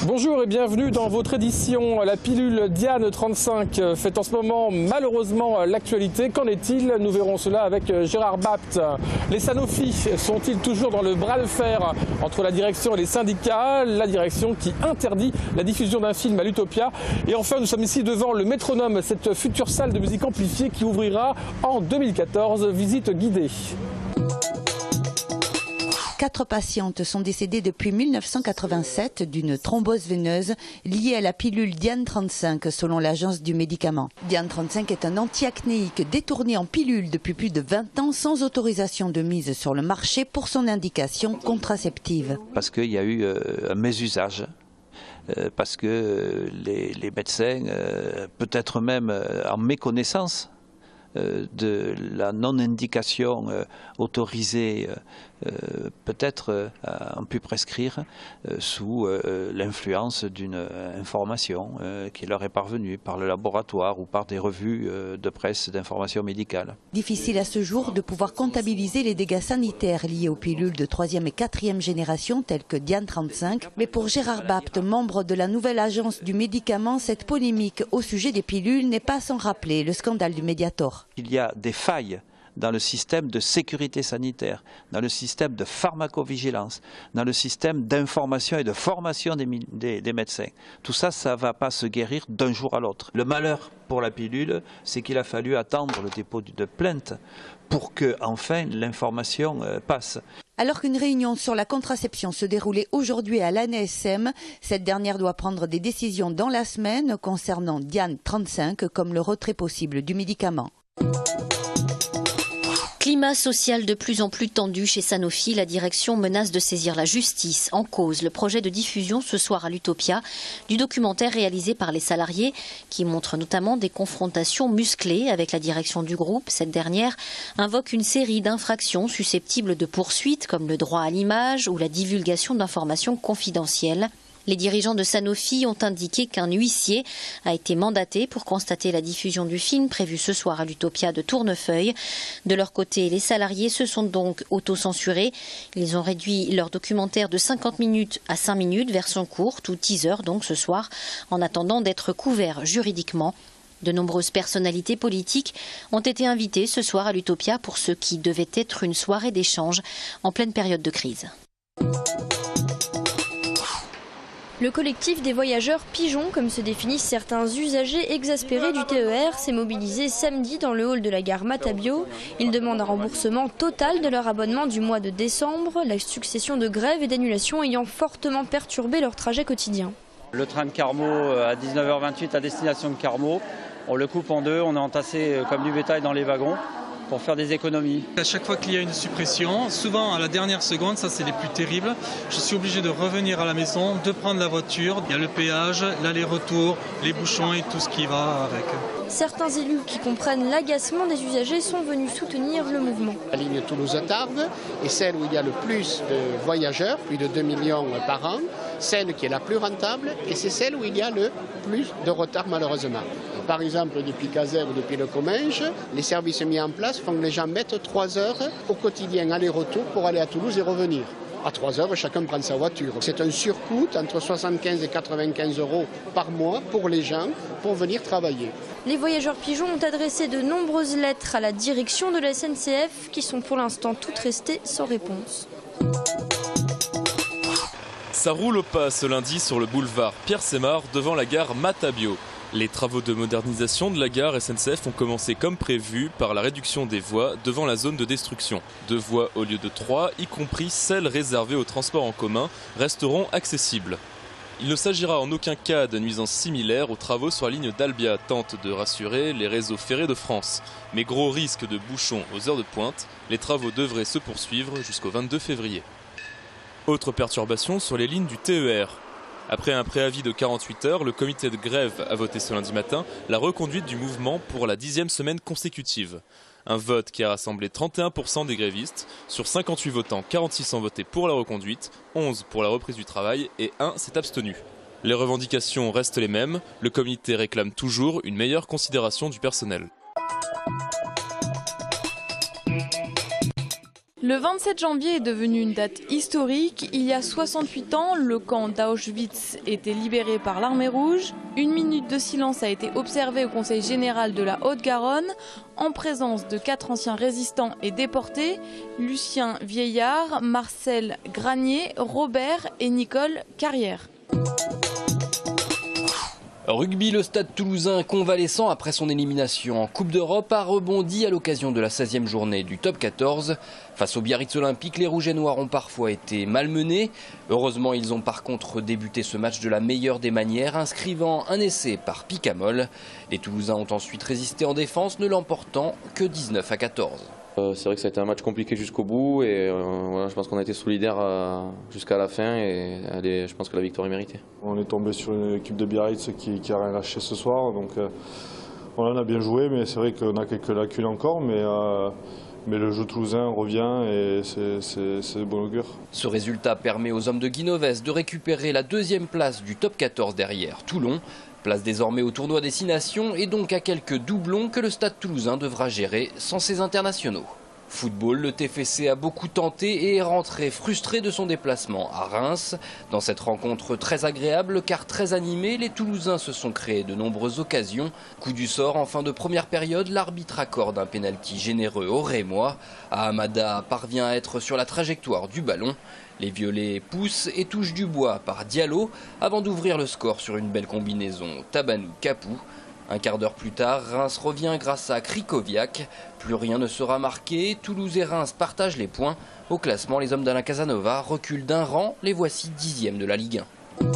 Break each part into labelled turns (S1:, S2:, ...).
S1: Bonjour et bienvenue dans votre édition. La pilule Diane 35 fait en ce moment malheureusement l'actualité. Qu'en est-il? Nous verrons cela avec Gérard Bapt. Les Sanofi sont-ils toujours dans le bras de fer entre la direction et les syndicats? La direction qui interdit la diffusion d'un film à l'Utopia. Et enfin, nous sommes ici devant le Métronome, cette future salle de musique amplifiée qui ouvrira en 2014. Visite guidée.
S2: 4 patientes sont décédées depuis 1987 d'une thrombose veineuse liée à la pilule Diane 35 selon l'agence du médicament. Diane 35 est un anti-acnéique détourné en pilule depuis plus de 20 ans sans autorisation de mise sur le marché pour son indication contraceptive.
S3: Parce qu'il y a eu un mésusage. Parce que les médecins, peut-être même en méconnaissance de la non-indication autorisée, peut-être ont pu prescrire sous l'influence d'une information qui leur est parvenue par le laboratoire ou par des revues de presse d'information médicale.
S2: Difficile à ce jour de pouvoir comptabiliser les dégâts sanitaires liés aux pilules de 3e et 4e génération telles que Diane 35, mais pour Gérard Bapt, membre de la nouvelle agence du médicament, cette polémique au sujet des pilules n'est pas sans rappeler le scandale du Mediator.
S3: Il y a des failles dans le système de sécurité sanitaire, dans le système de pharmacovigilance, dans le système d'information et de formation des médecins. Tout ça, ça ne va pas se guérir d'un jour à l'autre. Le malheur pour la pilule, c'est qu'il a fallu attendre le dépôt de plainte pour que, enfin, l'information passe.
S2: Alors qu'une réunion sur la contraception se déroulait aujourd'hui à l'ANSM, cette dernière doit prendre des décisions dans la semaine concernant Diane 35 comme le retrait possible du médicament.
S4: Climat social de plus en plus tendu chez Sanofi, la direction menace de saisir la justice. En cause, le projet de diffusion ce soir à l'Utopia du documentaire réalisé par les salariés qui montre notamment des confrontations musclées avec la direction du groupe. Cette dernière invoque une série d'infractions susceptibles de poursuites comme le droit à l'image ou la divulgation d'informations confidentielles. Les dirigeants de Sanofi ont indiqué qu'un huissier a été mandaté pour constater la diffusion du film prévu ce soir à l'Utopia de Tournefeuille. De leur côté, les salariés se sont donc autocensurés. Ils ont réduit leur documentaire de 50 minutes à 5 minutes, version courte ou teaser donc ce soir, en attendant d'être couverts juridiquement. De nombreuses personnalités politiques ont été invitées ce soir à l'Utopia pour ce qui devait être une soirée d'échange en pleine période de crise.
S5: Le collectif des voyageurs pigeons, comme se définissent certains usagers exaspérés du TER, s'est mobilisé samedi dans le hall de la gare Matabio. Ils demandent un remboursement total de leur abonnement du mois de décembre, la succession de grèves et d'annulations ayant fortement perturbé leur trajet quotidien.
S6: Le train de Carmaux à 19h28 à destination de Carmaux, on le coupe en deux, on est entassé comme du bétail dans les wagons pour faire des économies.
S7: À chaque fois qu'il y a une suppression, souvent à la dernière seconde, ça c'est les plus terribles, je suis obligé de revenir à la maison, de prendre la voiture. Il y a le péage, l'aller-retour, les bouchons et tout ce qui va avec.
S5: Certains élus qui comprennent l'agacement des usagers sont venus soutenir le mouvement.
S8: La ligne Toulouse-Tarbes est celle où il y a le plus de voyageurs, plus de 2 millions par an, celle qui est la plus rentable et c'est celle où il y a le plus de retard malheureusement. Par exemple, depuis Caser ou depuis le Comminges, les services mis en place font que les gens mettent 3 heures au quotidien aller-retour pour aller à Toulouse et revenir. À 3 heures, chacun prend sa voiture. C'est un surcoût entre 75 et 95 euros par mois pour les gens pour venir travailler.
S5: Les voyageurs pigeons ont adressé de nombreuses lettres à la direction de la SNCF qui sont pour l'instant toutes restées sans réponse.
S9: Ça roule au pas ce lundi sur le boulevard Pierre-Sémard devant la gare Matabio. Les travaux de modernisation de la gare SNCF ont commencé comme prévu par la réduction des voies devant la zone de destruction. 2 voies au lieu de 3, y compris celles réservées au transport en commun, resteront accessibles. Il ne s'agira en aucun cas de nuisances similaires aux travaux sur la ligne d'Albia, tente de rassurer les réseaux ferrés de France. Mais gros risque de bouchons aux heures de pointe, les travaux devraient se poursuivre jusqu'au 22 février. Autre perturbation sur les lignes du TER. Après un préavis de 48 heures, le comité de grève a voté ce lundi matin la reconduite du mouvement pour la 10e semaine consécutive. Un vote qui a rassemblé 31% des grévistes. Sur 58 votants, 46 ont voté pour la reconduite, 11 pour la reprise du travail et 1 s'est abstenu. Les revendications restent les mêmes. Le comité réclame toujours une meilleure considération du personnel.
S10: Le 27 janvier est devenu une date historique. Il y a 68 ans, le camp d'Auschwitz était libéré par l'armée rouge. Une minute de silence a été observée au Conseil général de la Haute-Garonne, en présence de 4 anciens résistants et déportés, Lucien Vieillard, Marcel Granier, Robert et Nicole Carrière.
S11: Rugby, le Stade Toulousain, convalescent après son élimination en Coupe d'Europe, a rebondi à l'occasion de la 16e journée du top 14. Face au Biarritz Olympique, les Rouges et Noirs ont parfois été malmenés. Heureusement, ils ont par contre débuté ce match de la meilleure des manières, inscrivant un essai par Picamol. Les Toulousains ont ensuite résisté en défense, ne l'emportant que 19-14.
S12: C'est vrai que ça a été un match compliqué jusqu'au bout et voilà, je pense qu'on a été solidaires jusqu'à la fin et je pense que la victoire est méritée.
S13: On est tombé sur une équipe de Biarritz qui a rien lâché ce soir, donc voilà, on a bien joué, mais c'est vrai qu'on a quelques lacunes encore, mais le jeu toulousain revient et c'est de bon augure.
S11: Ce résultat permet aux hommes de Guinoves de récupérer la 2e place du top 14 derrière Toulon. Place désormais au tournoi Destination et donc à quelques doublons que le Stade Toulousain devra gérer sans ses internationaux. Football, le TFC a beaucoup tenté et est rentré frustré de son déplacement à Reims. Dans cette rencontre très agréable car très animée, les Toulousains se sont créés de nombreuses occasions. Coup du sort en fin de première période, l'arbitre accorde un pénalty généreux aux Rémois. Ahamada parvient à être sur la trajectoire du ballon. Les Violets poussent et touchent du bois par Diallo avant d'ouvrir le score sur une belle combinaison Tabanou-Capou. Un quart d'heure plus tard, Reims revient grâce à Krikoviak. Plus rien ne sera marqué, Toulouse et Reims partagent les points. Au classement, les hommes d'Alain Casanova reculent d'un rang, les voici 10e de la Ligue 1.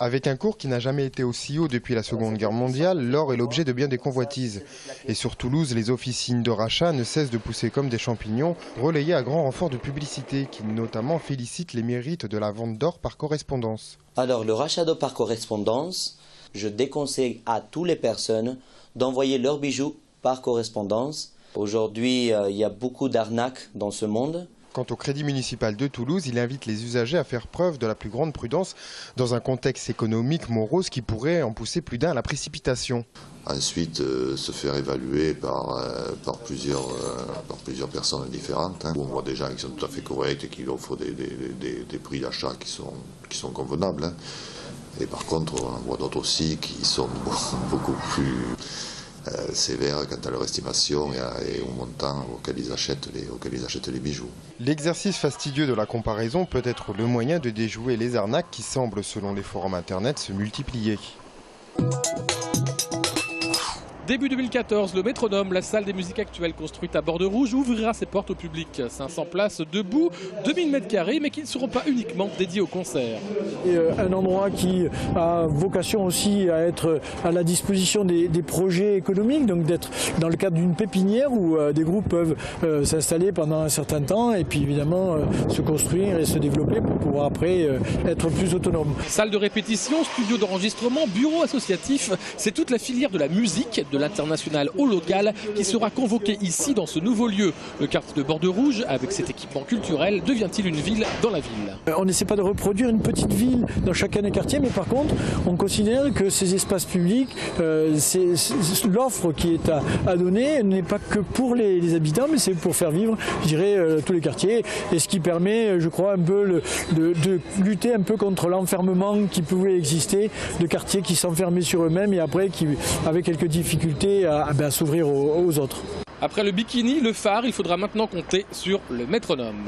S14: Avec un cours qui n'a jamais été aussi haut depuis la Seconde Guerre mondiale, l'or est l'objet de bien des convoitises. Et sur Toulouse, les officines de rachat ne cessent de pousser comme des champignons, relayés à grand renfort de publicité, qui notamment félicitent les mérites de la vente d'or par correspondance.
S15: Alors le rachat d'or par correspondance, je déconseille à toutes les personnes d'envoyer leurs bijoux par correspondance. Aujourd'hui, il y a beaucoup d'arnaques dans ce monde.
S14: Quant au Crédit municipal de Toulouse, il invite les usagers à faire preuve de la plus grande prudence dans un contexte économique morose qui pourrait en pousser plus d'un à la précipitation.
S16: Ensuite, se faire évaluer par plusieurs personnes différentes. On voit des gens qui sont tout à fait corrects et qui offrent des prix d'achat qui sont convenables. Et par contre, on voit d'autres aussi qui sont beaucoup plus sévères quant à leur estimation et au montant auquel ils achètent les bijoux.
S14: L'exercice fastidieux de la comparaison peut être le moyen de déjouer les arnaques qui semblent, selon les forums internet, se multiplier.
S1: Début 2014, le Métronome, la salle des musiques actuelles construite à Bordeaux-Rouge, ouvrira ses portes au public. 500 places debout, 2000 m², mais qui ne seront pas uniquement dédiées aux concerts.
S17: Et un endroit qui a vocation aussi à être à la disposition des projets économiques, donc d'être dans le cadre d'une pépinière où des groupes peuvent s'installer pendant un certain temps et puis évidemment se construire et se développer pour pouvoir après être plus autonome.
S1: Salle de répétition, studio d'enregistrement, bureau associatif, c'est toute la filière de la musique, de l'international au local qui sera convoqué ici dans ce nouveau lieu. Le quartier de Bordeaux-Rouge, avec cet équipement culturel, devient-il une ville dans la ville?
S17: On n'essaie pas de reproduire une petite ville dans chacun des quartiers, mais par contre, on considère que ces espaces publics, l'offre qui est à donner n'est pas que pour les habitants, mais c'est pour faire vivre, je dirais, tous les quartiers. Et ce qui permet, je crois, un peu de lutter un peu contre l'enfermement qui pouvait exister, de quartiers qui s'enfermaient sur eux-mêmes et après qui, avec quelques difficultés, à s'ouvrir aux autres.
S1: Après le bikini, le phare, il faudra maintenant compter sur le métronome.